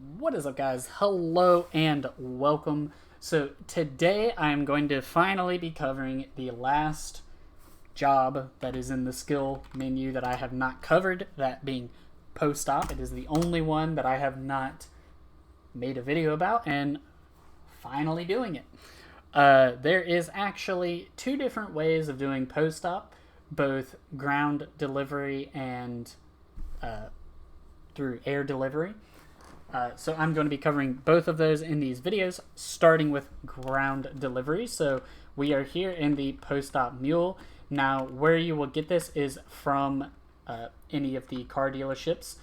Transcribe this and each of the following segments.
What is up, guys? Hello and welcome. So today I'm going to finally be covering the last job that is in the skill menu that I have not covered, that being post-op. It is the only one that I have not made a video about, and finally doing it. There is actually two different ways of doing post-op, both ground delivery and through air delivery. So I'm going to be covering both of those in these videos, starting with ground delivery. So we are here in the post-op mule. Now, where you will get this is from any of the car dealerships.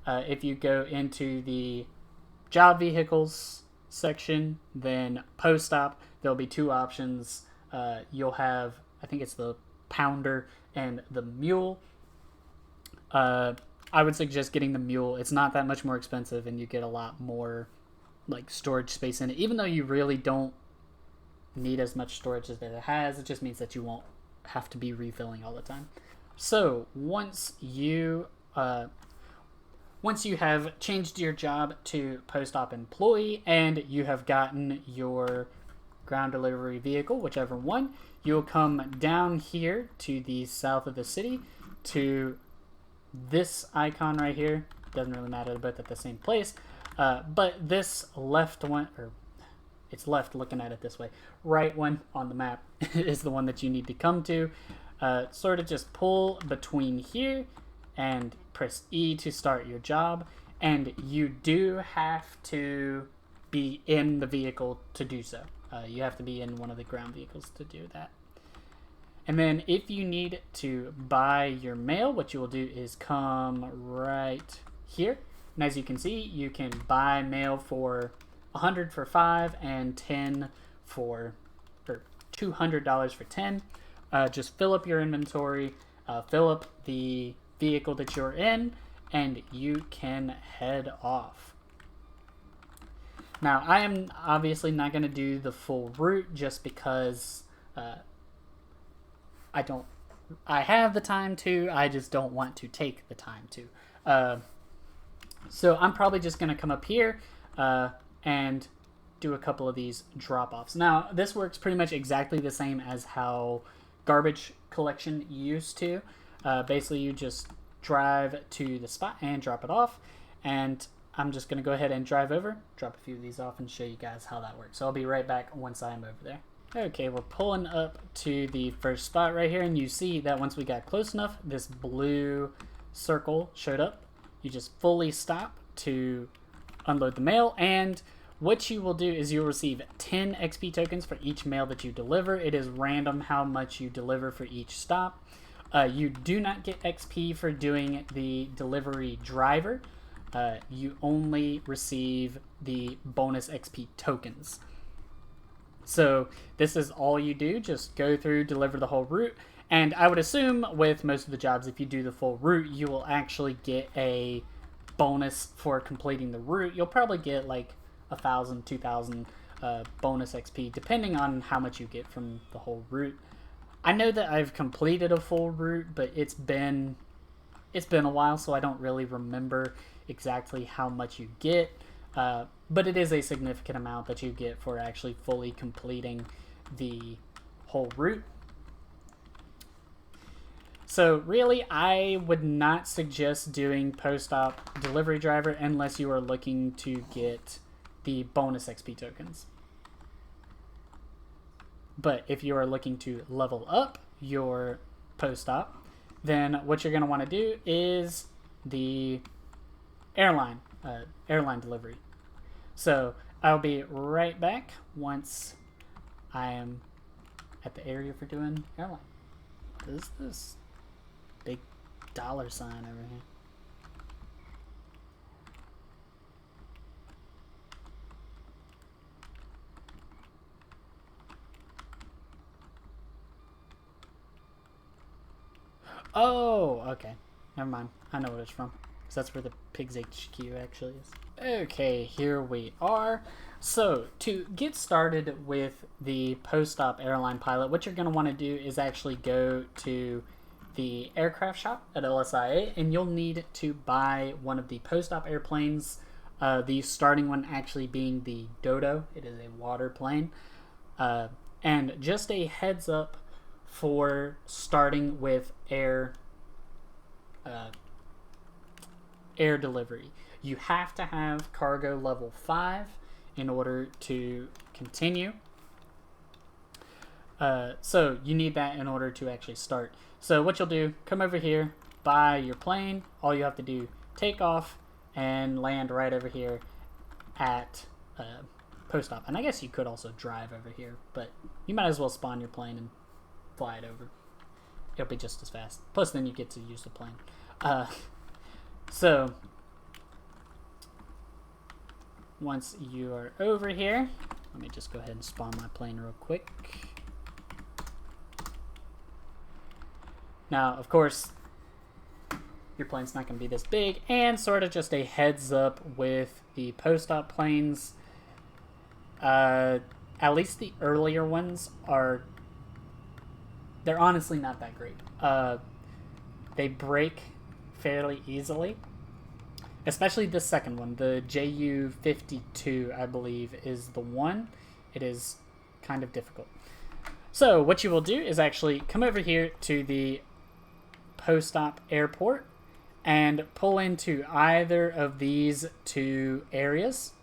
If you go into the job vehicles section, then post-op, there'll be two options. You'll have, I think it's the Pounder and the Mule. I would suggest getting the Mule. It's not that much more expensive, and you get a lot more like storage space in it. Even though you really don't need as much storage as it has, it just means that you won't have to be refilling all the time. So once you have changed your job to post-op employee and you have gotten your ground delivery vehicle, whichever one, you'll come down here to the south of the city to this icon right here. Doesn't really matter, they're both at the same place. But this left one, or it's left looking at it this way, right one on the map is the one that you need to come to. Sort of just pull between here and press E to start your job. And you do have to be in the vehicle to do so. You have to be in one of the ground vehicles to do that. And then if you need to buy your mail, what you will do is come right here. And as you can see, you can buy mail for $100 for 5 and $10 for, or $200 for 10. Just fill up your inventory, fill up the vehicle that you're in, and you can head off. Now, I am obviously not going to do the full route just because I have the time to, I just don't want to take the time to. So I'm probably just going to come up here and do a couple of these drop-offs. Now, this works pretty much exactly the same as how garbage collection used to. Basically, you just drive to the spot and drop it off. And I'm just going to go ahead and drive over, drop a few of these off, and show you guys how that works. So I'll be right back once I'm over there. Okay, we're pulling up to the first spot right here, and you see that once we got close enough, this blue circle showed up. You just fully stop to unload the mail, and what you will do is you'll receive 10 XP tokens for each mail that you deliver. It is random how much you deliver for each stop. You do not get XP for doing the delivery driver. You only receive the bonus XP tokens. So this is all you do, just go through, deliver the whole route. And I would assume with most of the jobs, if you do the full route, you will actually get a bonus for completing the route. You'll probably get like 1,000, 2,000 bonus XP, depending on how much you get from the whole route. I know that I've completed a full route, but it's been a while, so I don't really remember exactly how much you get. But it is a significant amount that you get for actually fully completing the whole route. So really, I would not suggest doing post-op delivery driver unless you are looking to get the bonus XP tokens. But if you are looking to level up your post-op, then what you're going to want to do is the airline delivery. So I'll be right back once I am at the area for doing airline. What is this big dollar sign over here? Oh, okay. Never mind. I know what it's from. Because that's where the Pigs HQ actually is. Okay, here we are. So, to get started with the post-op airline pilot, what you're going to want to do is actually go to the aircraft shop at LSIA, and you'll need to buy one of the post-op airplanes The starting one actually being the Dodo. It is a water plane. And just a heads up for starting with air delivery. You have to have cargo level 5 in order to continue. So you need that in order to actually start. So what you'll do, come over here, buy your plane. All you have to do, take off and land right over here at post op. And I guess you could also drive over here, but you might as well spawn your plane and fly it over. It'll be just as fast. Plus then you get to use the plane. So once you are over here, let me just go ahead and spawn my plane real quick. Now, of course, your plane's not going to be this big, and sort of just a heads up with the post-op planes. At least the earlier ones they're honestly not that great. They break fairly easily, especially the second one, the JU-52, I believe, is the one. It is kind of difficult. So what you will do is actually come over here to the post-op airport and pull into either of these two areas.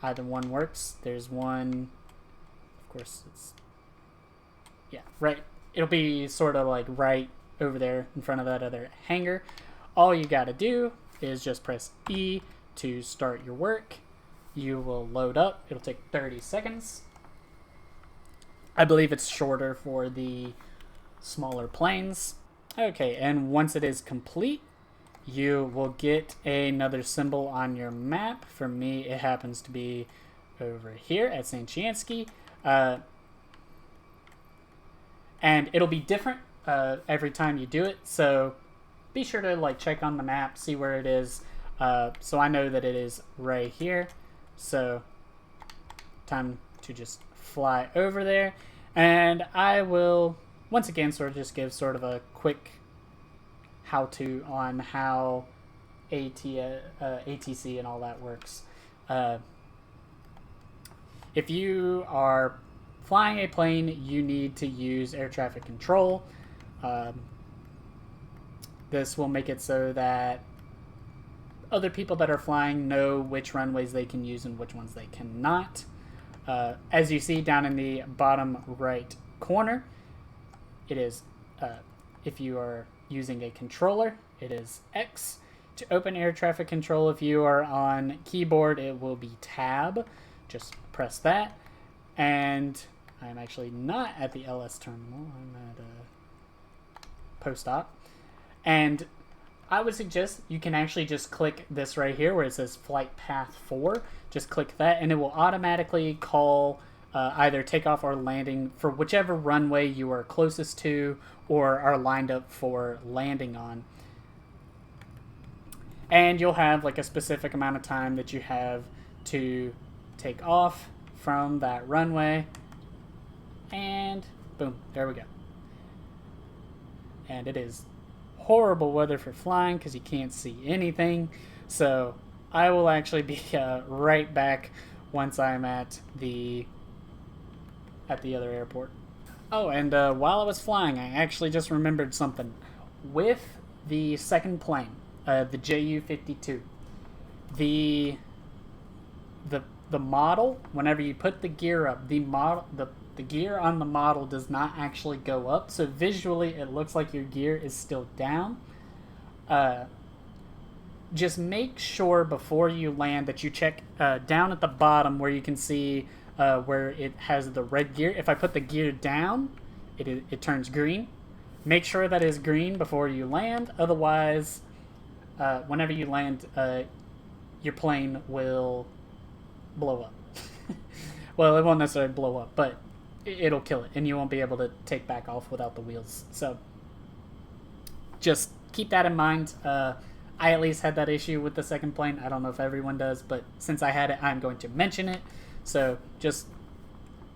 Either one works. There's one, of course, right. It'll be sort of like right over there in front of that other hangar. All you gotta do is just press E to start your work. You will load up. It'll take 30 seconds. I believe it's shorter for the smaller planes. Okay, and once it is complete, you will get another symbol on your map. For me, it happens to be over here at St. Chiansky. And it'll be different every time you do it, so be sure to check on the map, see where it is. So I know that it is right here. So time to just fly over there, and I will once again sort of just give sort of a quick how-to on how ATC and all that works. If you are flying a plane, you need to use air traffic control. This will make it so that other people that are flying know which runways they can use and which ones they cannot. As you see down in the bottom right corner, it is, if you are using a controller, it is X. To open air traffic control, if you are on keyboard, it will be tab. Just press that. And I'm actually not at the LS terminal. I'm at post-op. And I would suggest you can actually just click this right here where it says flight path 4. Just click that and it will automatically call either takeoff or landing for whichever runway you are closest to or are lined up for landing on. And you'll have a specific amount of time that you have to take off from that runway. And boom, there we go. And it is horrible weather for flying because you can't see anything. So I will actually be right back once I'm at the other airport. Oh, and while I was flying, I actually just remembered something. With the second plane, the JU-52, the model, whenever you put the gear up, the gear on the model does not actually go up, so visually it looks like your gear is still down. Just make sure before you land that you check down at the bottom where you can see where it has the red gear. If I put the gear down, it turns green. Make sure that is green before you land, otherwise whenever you land, your plane will blow up. Well, it won't necessarily blow up, but it'll kill it, and you won't be able to take back off without the wheels. So just keep that in mind. I at least had that issue with the second plane. I don't know if everyone does, but since I had it, I'm going to mention it. So just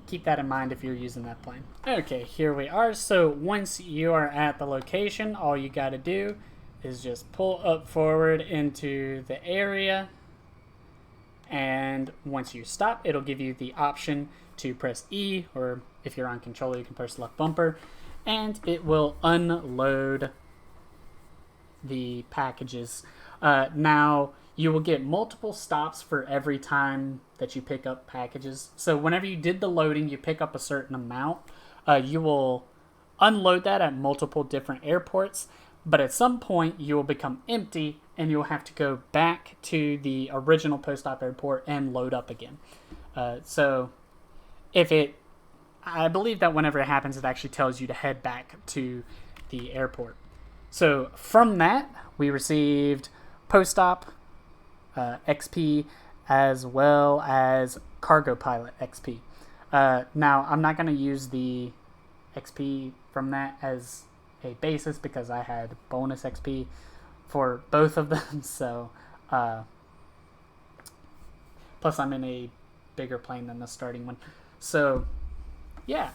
keep that in mind if you're using that plane. Okay, here we are. So once you are at the location, all you got to do is just pull up forward into the area. and once you stop, it'll give you the option to press E, or if you're on controller, you can press left bumper, and it will unload the packages. Now, you will get multiple stops for every time that you pick up packages. So whenever you did the loading, you pick up a certain amount. You will unload that at multiple different airports, but at some point you will become empty and you'll have to go back to the original post-op airport and load up again. So I believe that whenever it happens, it actually tells you to head back to the airport. So from that, we received post-op XP as well as cargo pilot XP. Now, I'm not going to use the XP from that as a basis because I had bonus XP for both of them. So, plus I'm in a bigger plane than the starting one. So, yeah,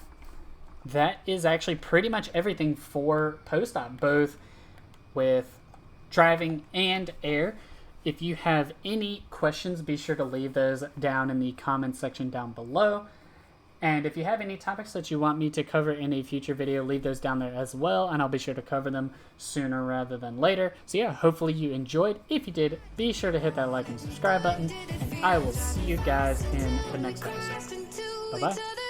that is actually pretty much everything for post-op, both with driving and air. If you have any questions, be sure to leave those down in the comment section down below. And if you have any topics that you want me to cover in a future video, leave those down there as well, and I'll be sure to cover them sooner rather than later. So yeah, hopefully you enjoyed. If you did, be sure to hit that like and subscribe button, and I will see you guys in the next episode. Bye-bye.